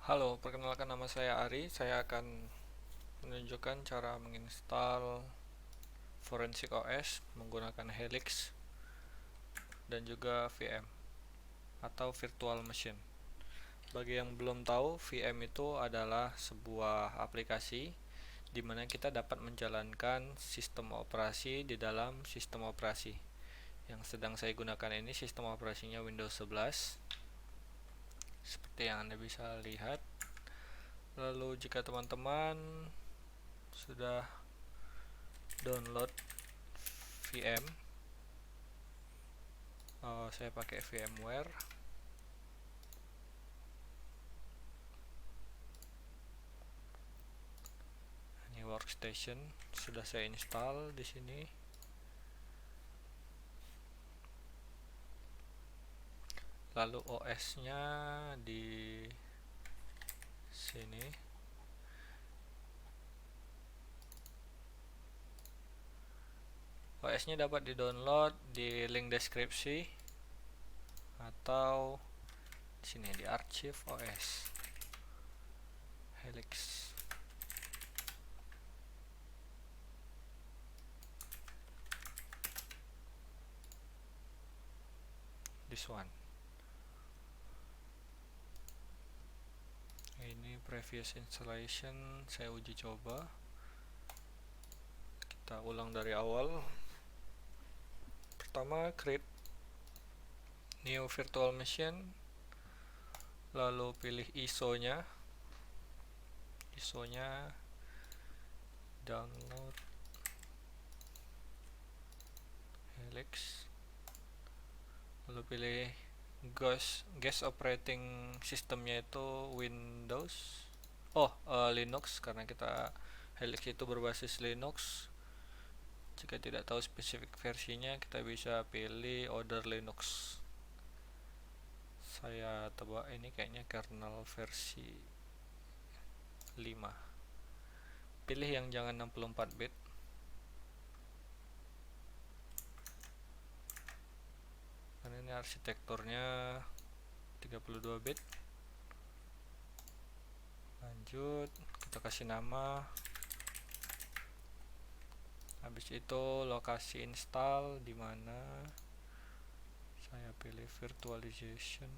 Halo, perkenalkan nama saya Ari. Saya akan menunjukkan cara menginstal Forensic OS menggunakan Helix dan juga VM atau Virtual Machine. Bagi yang belum tahu, VM itu adalah sebuah aplikasi di mana kita dapat menjalankan sistem operasi di dalam sistem operasi. Yang sedang saya gunakan ini sistem operasinya Windows 11 seperti yang Anda bisa lihat. Lalu jika teman-teman sudah download VM, saya pakai VMware. Ini workstation sudah saya install di sini. Lalu OS-nya di sini. OS-nya dapat di-download di link deskripsi atau di sini di archive OS Helix. This one. Ini previous installation, saya uji coba. Kita ulang dari awal. Pertama, create new virtual machine, lalu pilih ISO-nya. Download Helix, lalu pilih guest operating systemnya itu Windows, Linux, karena kita Helix itu berbasis Linux. Jika tidak tahu spesifik versinya, kita bisa pilih order Linux. Saya tebak ini kayaknya kernel versi 5. Pilih yang jangan 64 bit. Dan ini arsitekturnya 32 bit. Lanjut, kita kasih nama. Habis itu lokasi install di mana? Saya pilih virtualization.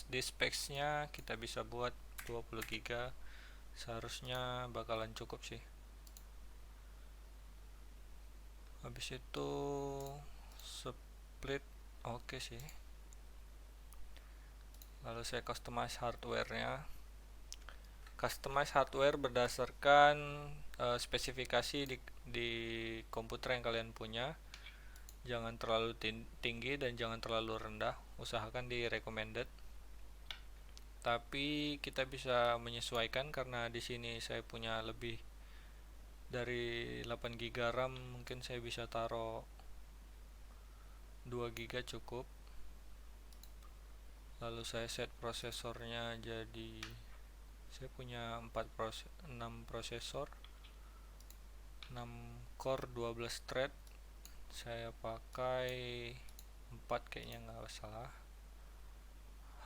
Di specs-nya kita bisa buat 20 GB. Seharusnya bakalan cukup sih. Habis itu split oke sih. Lalu saya customize hardware-nya. Customize hardware berdasarkan spesifikasi di komputer yang kalian punya. Jangan terlalu tinggi dan jangan terlalu rendah. Usahakan di recommended. Tapi kita bisa menyesuaikan karena di sini saya punya lebih dari 8 GB RAM, mungkin saya bisa taruh 2 GB cukup. Lalu saya set prosesornya jadi saya punya 6 prosesor, 6 core, 12 thread. Saya pakai 4 kayaknya, nggak salah.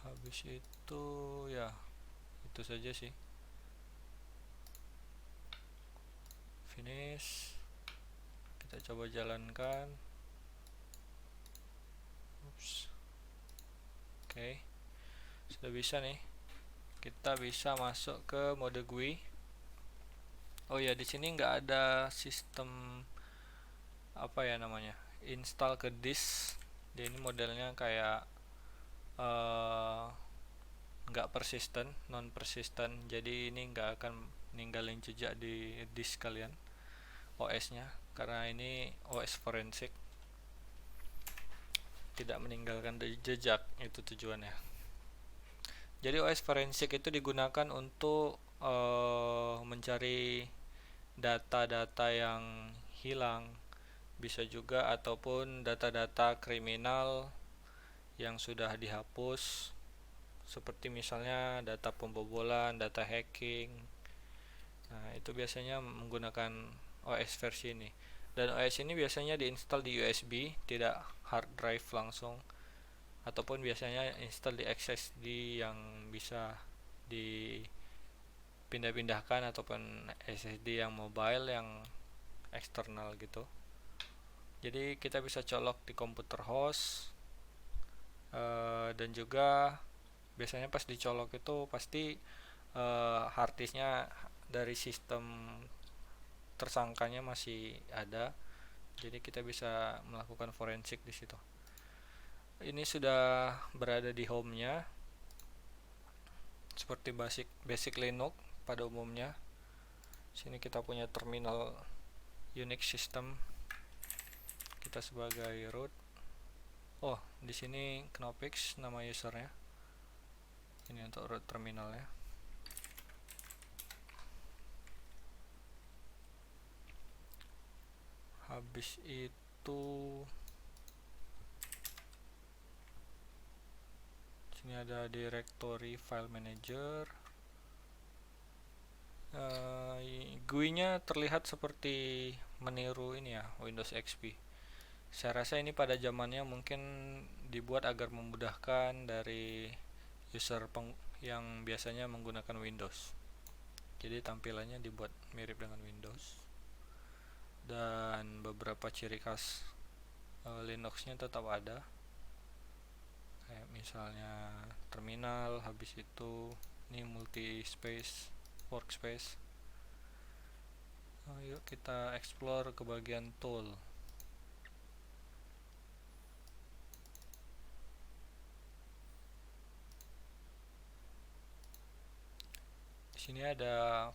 Habis itu ya itu saja sih. Finish. Kita coba jalankan. Oke, sudah bisa nih. Kita bisa masuk ke mode GUI. Oh ya, di sini nggak ada sistem apa ya namanya, install ke disk. Dia ini modelnya kayak nggak persisten, non persisten. Jadi ini nggak akan ninggalin jejak di disk kalian OS-nya, karena ini OS forensik, tidak meninggalkan jejak, itu tujuannya. Jadi OS forensik itu digunakan untuk mencari data-data yang hilang, bisa juga ataupun data-data kriminal yang sudah dihapus, seperti misalnya data pembobolan, data hacking. Nah, itu biasanya menggunakan OS versi ini. Dan OS ini biasanya diinstal di USB, tidak hard drive langsung, ataupun biasanya install di SSD yang bisa dipindah-pindahkan, ataupun SSD yang mobile yang eksternal gitu. Jadi kita bisa colok di komputer host, dan juga biasanya pas dicolok itu pasti hard disknya dari sistem tersangkanya masih ada, jadi kita bisa melakukan forensik di situ. Ini sudah berada di home-nya, seperti basic Linux pada umumnya. Sini kita punya terminal Unix system, kita sebagai root. Oh, di sini Knopix nama usernya. Ini untuk root terminalnya. Habis itu sini ada directory file manager. GUI-nya terlihat seperti meniru ini ya, Windows XP. Saya rasa ini pada zamannya mungkin dibuat agar memudahkan dari user yang biasanya menggunakan Windows. Jadi tampilannya dibuat mirip dengan Windows. Dan beberapa ciri khas Linux-nya tetap ada. Kayak misalnya terminal, habis itu ini multi space, workspace. Yuk kita explore ke bagian tool. Di sini ada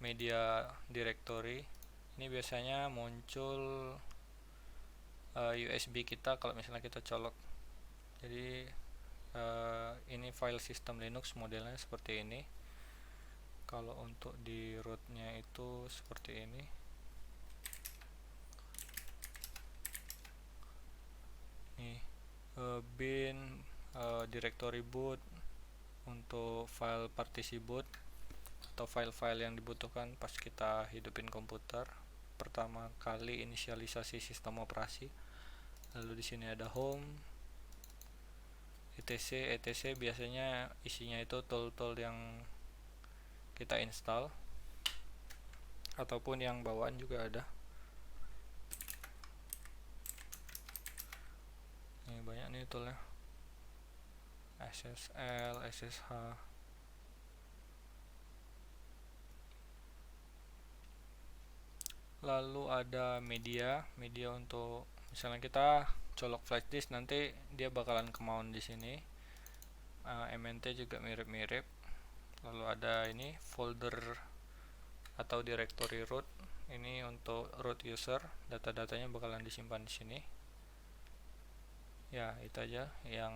media directory. Ini biasanya muncul USB kita kalau misalnya kita colok. Jadi ini file system Linux modelnya seperti ini. Kalau untuk di rootnya itu seperti ini. Nih, bin directory boot untuk file partisi boot atau file-file yang dibutuhkan pas kita hidupin komputer pertama kali inisialisasi sistem operasi. Lalu di sini ada home, etc. Biasanya isinya itu tool-tool yang kita install ataupun yang bawaan juga ada. Ini banyak nih toolnya, SSL, SSH. Lalu ada media untuk misalnya kita colok flash disk, nanti dia bakalan ke mount di sini. MNT juga mirip-mirip. Lalu ada ini folder atau directory root. Ini untuk root user, data-datanya bakalan disimpan di sini. Ya, itu aja yang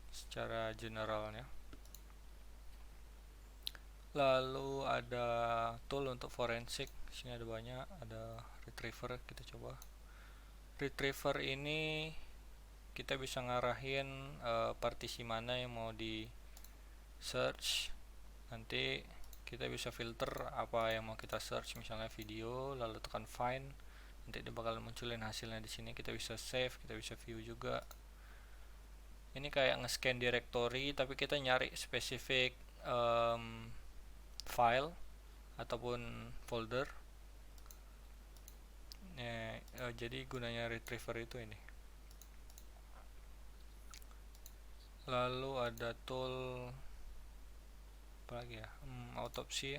secara generalnya. Lalu ada tool untuk forensik. Sini ada banyak, ada retriever, kita coba. Retriever ini kita bisa ngarahin partisi mana yang mau di search. Nanti kita bisa filter apa yang mau kita search, misalnya video, lalu tekan find, nanti dia bakal munculin hasilnya di sini. Kita bisa save, kita bisa view juga. Ini kayak nge-scan directory, tapi kita nyari spesifik file ataupun folder. Jadi gunanya retriever itu ini. Lalu ada tool apa lagi ya,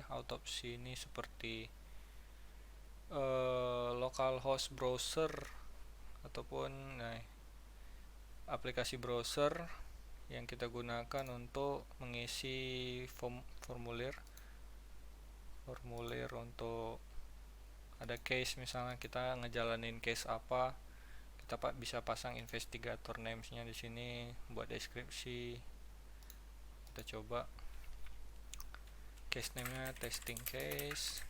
autopsy ini seperti localhost browser ataupun aplikasi browser yang kita gunakan untuk mengisi formulir untuk ada case. Misalnya kita ngejalanin case apa, kita bisa pasang investigator names-nya di sini buat deskripsi. Kita coba case name-nya testing case.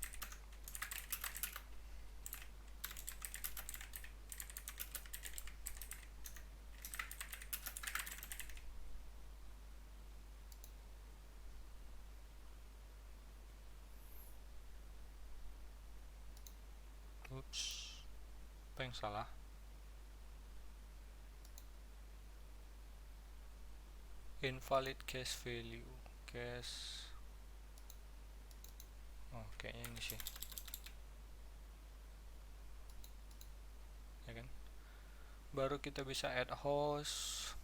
Apa yang salah? Invalid cache value. Cache. Oh, kayaknya ini sih. Ya kan? Baru kita bisa add host.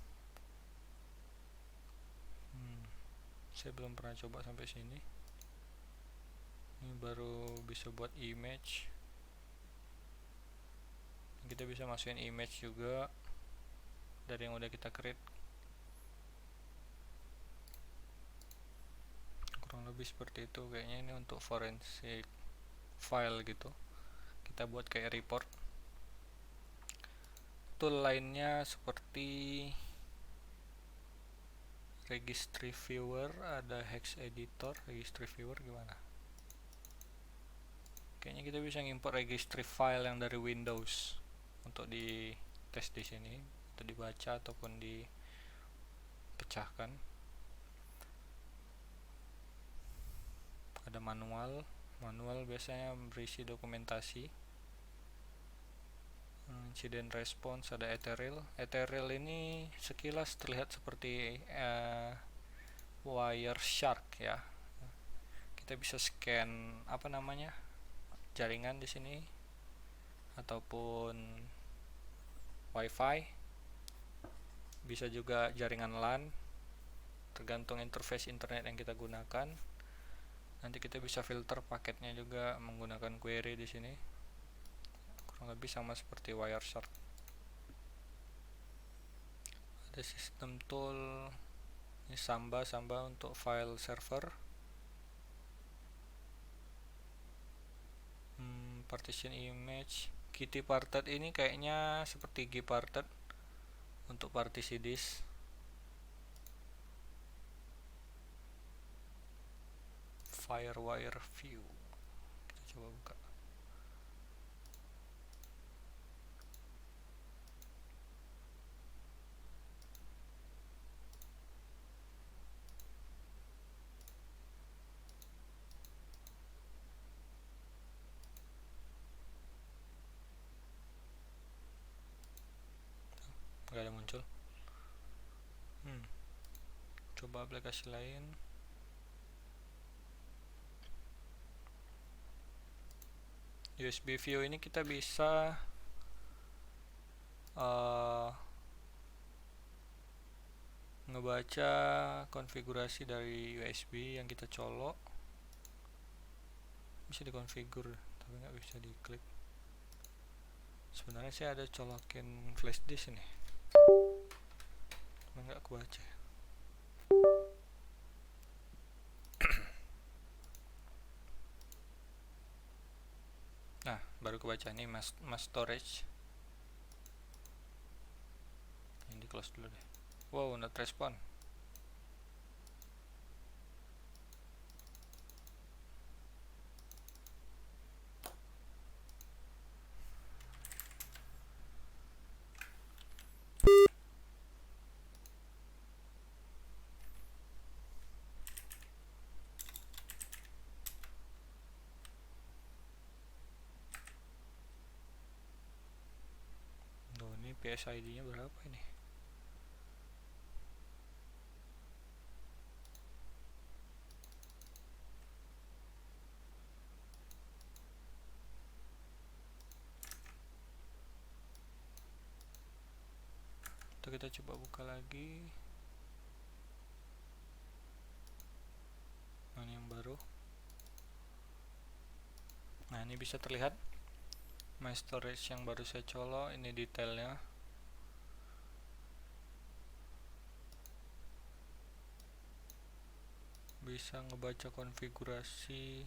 Saya belum pernah coba sampai sini. Ini baru bisa buat image. Kita bisa masukin image juga dari yang udah kita create. Kurang lebih seperti itu. Kayaknya ini untuk forensic file gitu. Kita buat kayak report. Tool lainnya seperti registry viewer, ada hex editor. Registry viewer gimana? Kayaknya kita bisa ngimport registry file yang dari Windows untuk di tes di sini, untuk dibaca ataupun dipecahkan. Ada manual biasanya berisi dokumentasi. Incident response, ada Ethereal ini sekilas terlihat seperti Wireshark ya. Kita bisa scan apa namanya, jaringan di sini ataupun WiFi, bisa juga jaringan LAN, tergantung interface internet yang kita gunakan. Nanti kita bisa filter paketnya juga menggunakan query di sini. Kurang lebih sama seperti Wireshark. Ada sistem tool, ini Samba untuk file server. Partition image, Kitty parted ini kayaknya seperti gparted untuk partisi disk. Firewire view, kita coba buka. Nggak ada muncul. Coba aplikasi lain. USB view ini kita bisa ngebaca konfigurasi dari USB yang kita colok. Bisa dikonfigur tapi nggak bisa diklik. Sebenarnya saya ada colokin flash disk ini, cuma nggak kebaca. Nah, baru kebaca. Ini mass storage. Ini di close dulu deh. Wow, not respond. Tuh, ini PSID nya berapa ini? Tuh, kita coba buka lagi. Nah, ini yang baru. Nah, ini bisa terlihat my storage yang baru saya colok. Ini detailnya. Bisa ngebaca konfigurasi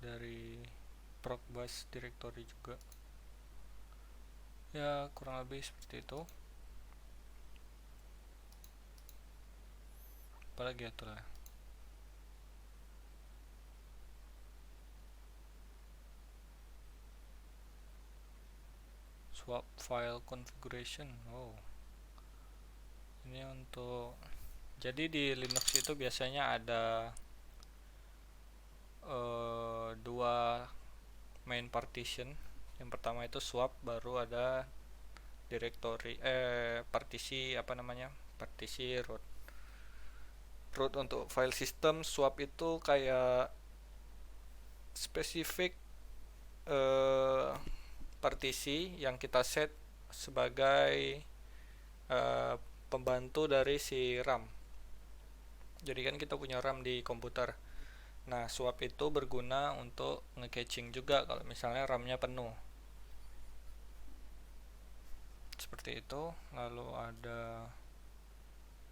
dari Profbus directory juga. Ya, kurang lebih seperti itu. Apalagi ya toolnya? Swap file configuration. Oh, ini untuk, jadi di Linux itu biasanya ada dua main partition Yang pertama itu swap, baru ada directory partisi partisi root. Root untuk file system, swap itu kayak spesifik partisi yang kita set sebagai pembantu dari si RAM. Jadi kan kita punya RAM di komputer. Nah, swap itu berguna untuk nge-caching juga kalau misalnya RAM-nya penuh. Seperti itu. Lalu ada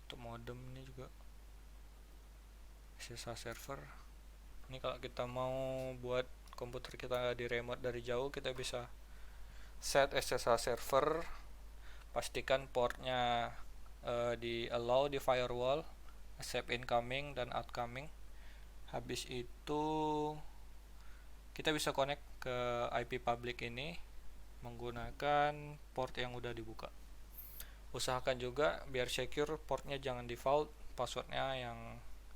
untuk modem ini juga SSH server. Ini kalau kita mau buat komputer kita di remote dari jauh, kita bisa set SSH server, pastikan portnya di allow di firewall, accept incoming dan outgoing. Habis itu kita bisa connect ke IP public ini menggunakan port yang udah dibuka. Usahakan juga biar secure, portnya jangan default, passwordnya yang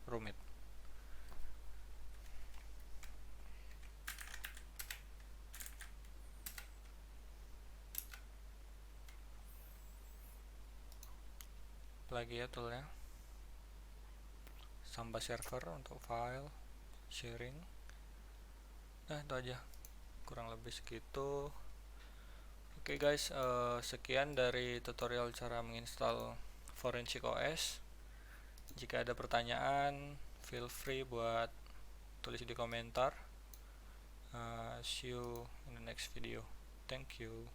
rumit. Lagi ya toolnya, Samba server untuk file sharing. Nah, itu aja, kurang lebih segitu. Oke guys, sekian dari tutorial cara menginstal Forensic OS. Jika ada pertanyaan, feel free buat tulis di komentar. See you in the next video. Thank you.